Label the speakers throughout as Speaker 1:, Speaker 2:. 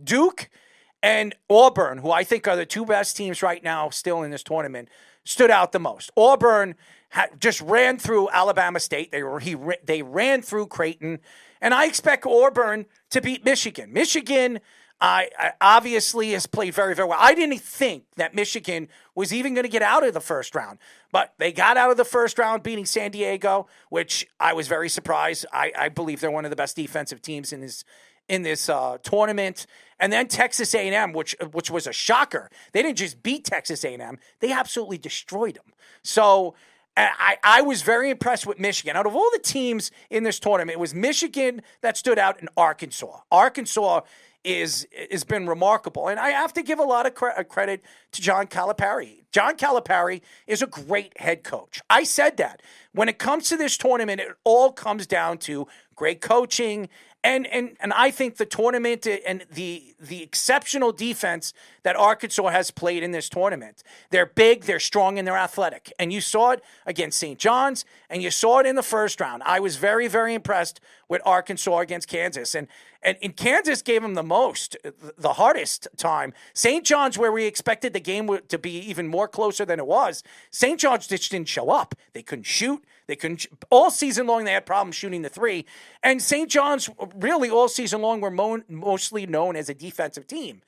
Speaker 1: Duke and Auburn, who I think are the two best teams right now still in this tournament, stood out the most. Auburn just ran through Alabama State. They ran through Creighton. And I expect Auburn to beat Michigan. Michigan obviously has played very, very well. I didn't think that Michigan was even going to get out of the first round. But they got out of the first round beating San Diego, which I was very surprised. I believe they're one of the best defensive teams in this tournament. And then Texas A&M, which was a shocker. They didn't just beat Texas A&M. They absolutely destroyed them. So I was very impressed with Michigan. Out of all the teams in this tournament, it was Michigan that stood out and Arkansas. Arkansas has been remarkable. And I have to give a lot of credit to John Calipari. John Calipari is a great head coach. I said that. When it comes to this tournament, it all comes down to great coaching and I think the tournament and the exceptional defense that Arkansas has played in this tournament. They're big, they're strong, and they're athletic. And you saw it against St. John's, and you saw it in the first round. I was very, very impressed with Arkansas against Kansas. And Kansas gave them the hardest time. St. John's, where we expected the game to be even more closer than it was, St. John's just didn't show up. They couldn't shoot. All season long, they had problems shooting the three. And St. John's, really all season long, were mostly known as a defensive team.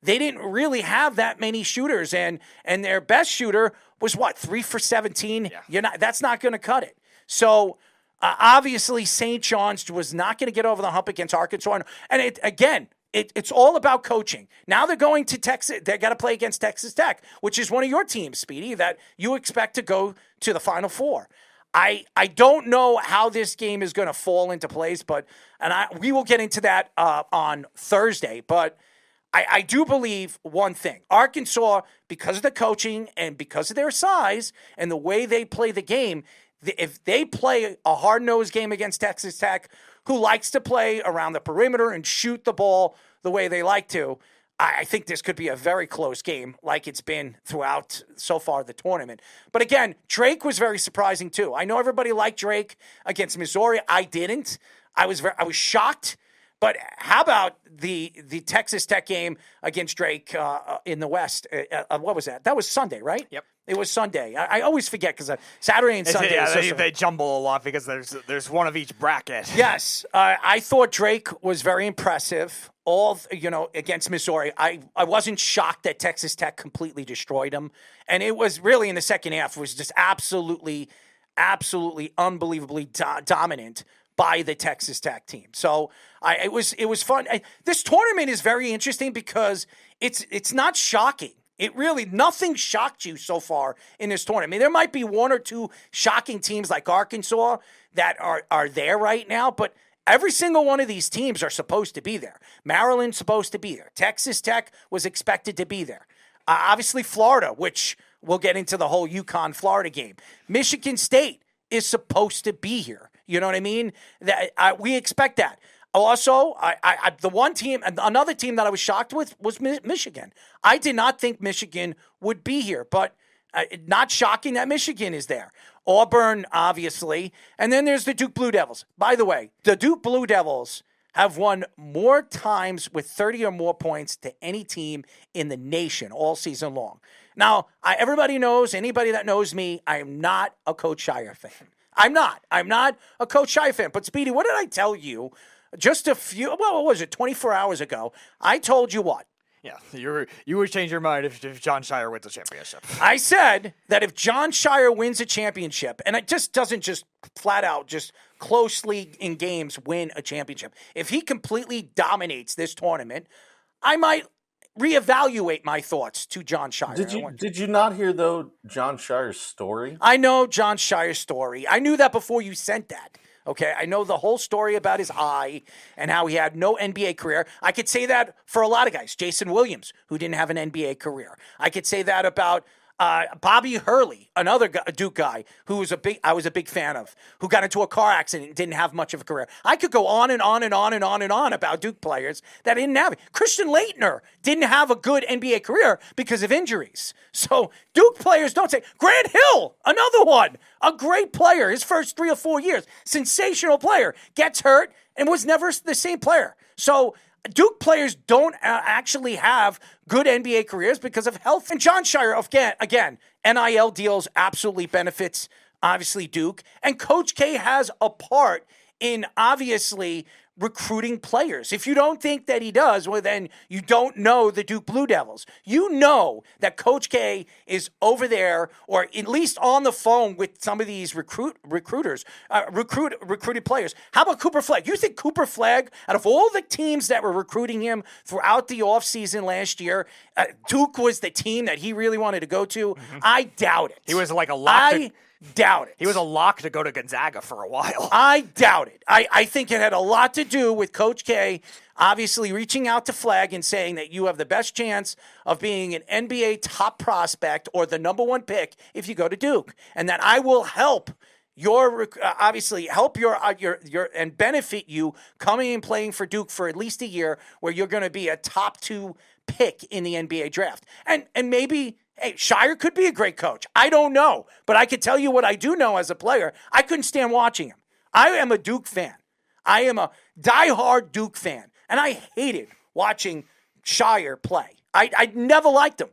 Speaker 1: They didn't really have that many shooters, and their best shooter was 3 for 17. Yeah. That's not going to cut it. So obviously, St. John's was not going to get over the hump against Arkansas. And it's all about coaching. Now they're going to Texas. They got to play against Texas Tech, which is one of your teams, Speedy, that you expect to go to the Final Four. I don't know how this game is going to fall into place, we will get into that on Thursday. But I do believe one thing. Arkansas, because of the coaching and because of their size and the way they play the game, if they play a hard-nosed game against Texas Tech, who likes to play around the perimeter and shoot the ball the way they like to, I think this could be a very close game like it's been throughout so far the tournament. But again, Drake was very surprising too. I know everybody liked Drake against Missouri. I didn't. I was shocked. But how about the Texas Tech game against Drake in the West? What was that? That was Sunday, right?
Speaker 2: Yep.
Speaker 1: It was Sunday. I always forget because Saturday and Sunday.
Speaker 2: Yeah, they jumble a lot because there's one of each bracket.
Speaker 1: Yes, I thought Drake was very impressive. Against Missouri, I wasn't shocked that Texas Tech completely destroyed them, and it was really in the second half was just absolutely unbelievably dominant by the Texas Tech team. So it was fun. This tournament is very interesting because it's not shocking. Nothing shocked you so far in this tournament. I mean, there might be one or two shocking teams like Arkansas that are there right now, but every single one of these teams are supposed to be there. Maryland's supposed to be there. Texas Tech was expected to be there. Obviously, Florida, which we'll get into the whole UConn-Florida game. Michigan State is supposed to be here. You know what I mean? We expect that. Also, another team that I was shocked with was Michigan. I did not think Michigan would be here, but not shocking that Michigan is there. Auburn, obviously. And then there's the Duke Blue Devils. By the way, the Duke Blue Devils have won more times with 30 or more points to any team in the nation all season long. Now, everybody knows, anybody that knows me, I am not a Coach Shire fan. I'm not a Coach Shire fan. But, Speedy, what did I tell you just what was it, 24 hours ago? I told you what?
Speaker 2: Yeah, you would change your mind if John Shire wins a championship.
Speaker 1: I said that if John Shire wins a championship, and it just doesn't just flat out just closely in games win a championship, if he completely dominates this tournament, I might reevaluate my thoughts to John Shire.
Speaker 3: Did you not hear, though, John Shire's story?
Speaker 1: I know John Shire's story. I knew that before you sent that. Okay, I know the whole story about his eye and how he had no NBA career. I could say that for a lot of guys. Jason Williams, who didn't have an NBA career. I could say that about Bobby Hurley, another Duke guy who I was a big fan of, who got into a car accident and didn't have much of a career. I could go on and on and on and on and on about Duke players that didn't have it. Christian Laettner didn't have a good NBA career because of injuries. So Duke players don't say. Grant Hill, another one, a great player, his first 3 or 4 years, sensational player, gets hurt and was never the same player. So Duke players don't actually have good NBA careers because of health. And John Shire, again, NIL deals absolutely benefits, obviously, Duke. And Coach K has a part in, obviously, recruiting players. If you don't think that he does, well, then you don't know the Duke Blue Devils. You know that Coach K is over there, or at least on the phone with some of these recruited players. How about Cooper Flagg? You think Cooper Flagg, out of all the teams that were recruiting him throughout the offseason last year, Duke was the team that he really wanted to go to? Mm-hmm. I doubt it.
Speaker 2: He was like a lock.
Speaker 1: Doubt it.
Speaker 2: He was a lock to go to Gonzaga for a while.
Speaker 1: I doubt it. I think it had a lot to do with Coach K obviously reaching out to Flagg and saying that you have the best chance of being an NBA top prospect or the number one pick if you go to Duke, and that I will help help your and benefit you coming and playing for Duke for at least a year, where you're going to be a top 2 pick in the NBA draft, and maybe. Hey, Shire could be a great coach. I don't know. But I can tell you what I do know as a player. I couldn't stand watching him. I am a Duke fan. I am a diehard Duke fan. And I hated watching Shire play. I never liked him.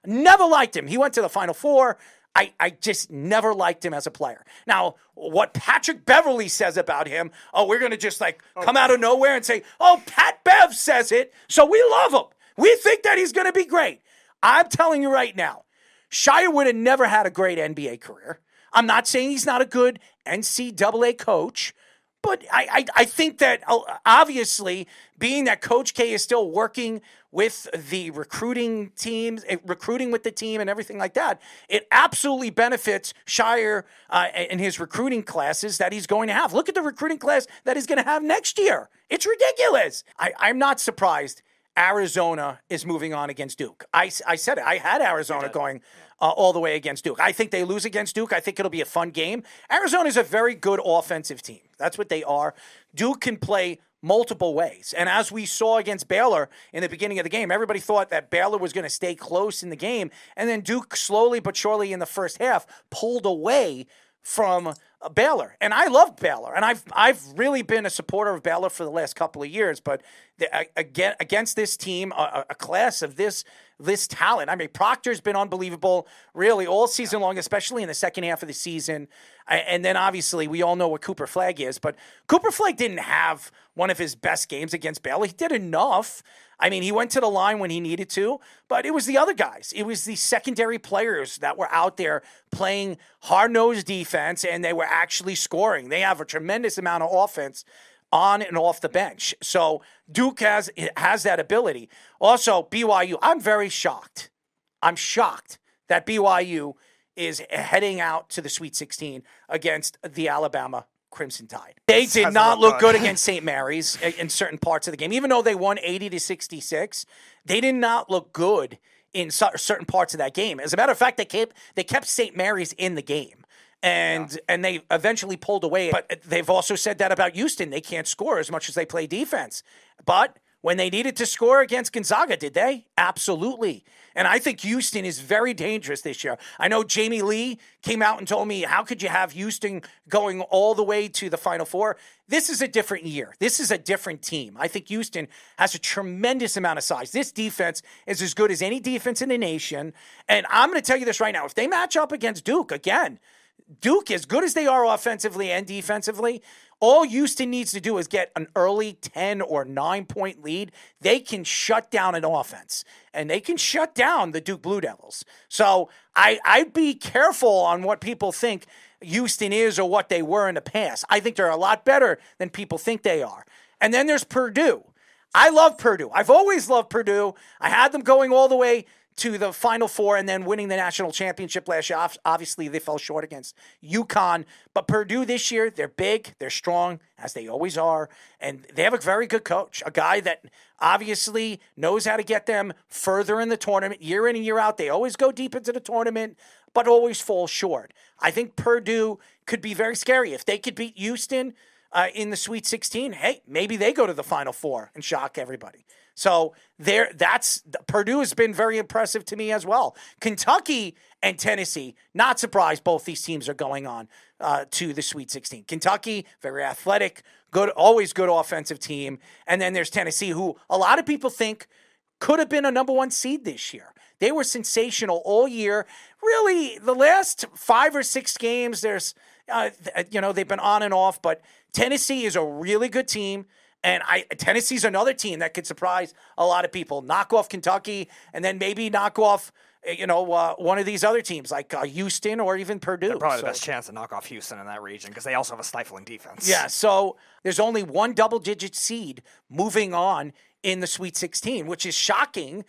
Speaker 1: Never liked him. He went to the Final Four. I just never liked him as a player. Now, what Patrick Beverly says about him, we're going to just come out of nowhere and say, Pat Bev says it, so we love him. We think that he's going to be great. I'm telling you right now, Shire would have never had a great NBA career. I'm not saying he's not a good NCAA coach, but I think that obviously, being that Coach K is still working with the recruiting teams, recruiting with the team and everything like that, it absolutely benefits Shire and his recruiting classes that he's going to have. Look at the recruiting class that he's going to have next year. It's ridiculous. I'm not surprised Arizona is moving on against Duke. I said it. I had Arizona going all the way against Duke. I think they lose against Duke. I think it'll be a fun game. Arizona is a very good offensive team. That's what they are. Duke can play multiple ways. And as we saw against Baylor in the beginning of the game, everybody thought that Baylor was going to stay close in the game. And then Duke slowly but surely in the first half pulled away from Baylor. And I love Baylor. And I've really been a supporter of Baylor for the last couple of years. But against this team, a class of this talent. I mean, Proctor's been unbelievable really all season long, especially in the second half of the season. And then obviously we all know what Cooper Flagg is. But Cooper Flagg didn't have one of his best games against Baylor. He did enough. I mean, he went to the line when he needed to, but it was the other guys. It was the secondary players that were out there playing hard-nosed defense, and they were actually scoring. They have a tremendous amount of offense on and off the bench. So Duke has that ability. Also, BYU, I'm very shocked. I'm shocked that BYU is heading out to the Sweet 16 against the Alabama Crimson Tide. They did not look good against St. Mary's in certain parts of the game. Even though they won 80-66, they did not look good in certain parts of that game. As a matter of fact, they kept St. Mary's in the game. And they eventually pulled away. But they've also said that about Houston. They can't score as much as they play defense. But when they needed to score against Gonzaga, did they? Absolutely. And I think Houston is very dangerous this year. I know Jamie Lee came out and told me, how could you have Houston going all the way to the Final Four? This is a different year. This is a different team. I think Houston has a tremendous amount of size. This defense is as good as any defense in the nation. And I'm going to tell you this right now. If they match up against Duke, again, Duke, as good as they are offensively and defensively, all Houston needs to do is get an early 10 or 9-point lead. They can shut down an offense, and they can shut down the Duke Blue Devils. So I'd be careful on what people think Houston is or what they were in the past. I think they're a lot better than people think they are. And then there's Purdue. I love Purdue. I've always loved Purdue. I had them going all the way to the Final Four and then winning the national championship last year. Obviously, they fell short against UConn. But Purdue this year, they're big, they're strong, as they always are, and they have a very good coach, a guy that obviously knows how to get them further in the tournament year in and year out. They always go deep into the tournament, but always fall short. I think Purdue could be very scary. If they could beat Houston in the Sweet 16, hey, maybe they go to the Final Four and shock everybody. So Purdue has been very impressive to me as well. Kentucky and Tennessee. Not surprised both these teams are going on to the Sweet 16. Kentucky, very athletic, good, always good offensive team. And then there's Tennessee, who a lot of people think could have been a number 1 seed this year. They were sensational all year. Really, the last 5 or 6 games, there's, they've been on and off, but Tennessee is a really good team. And Tennessee's another team that could surprise a lot of people. Knock off Kentucky, and then maybe knock off, one of these other teams like Houston or even Purdue.
Speaker 2: They're probably the best chance to knock off Houston in that region because they also have a stifling defense.
Speaker 1: Yeah, so there's only one double-digit seed moving on in the Sweet 16, which is shocking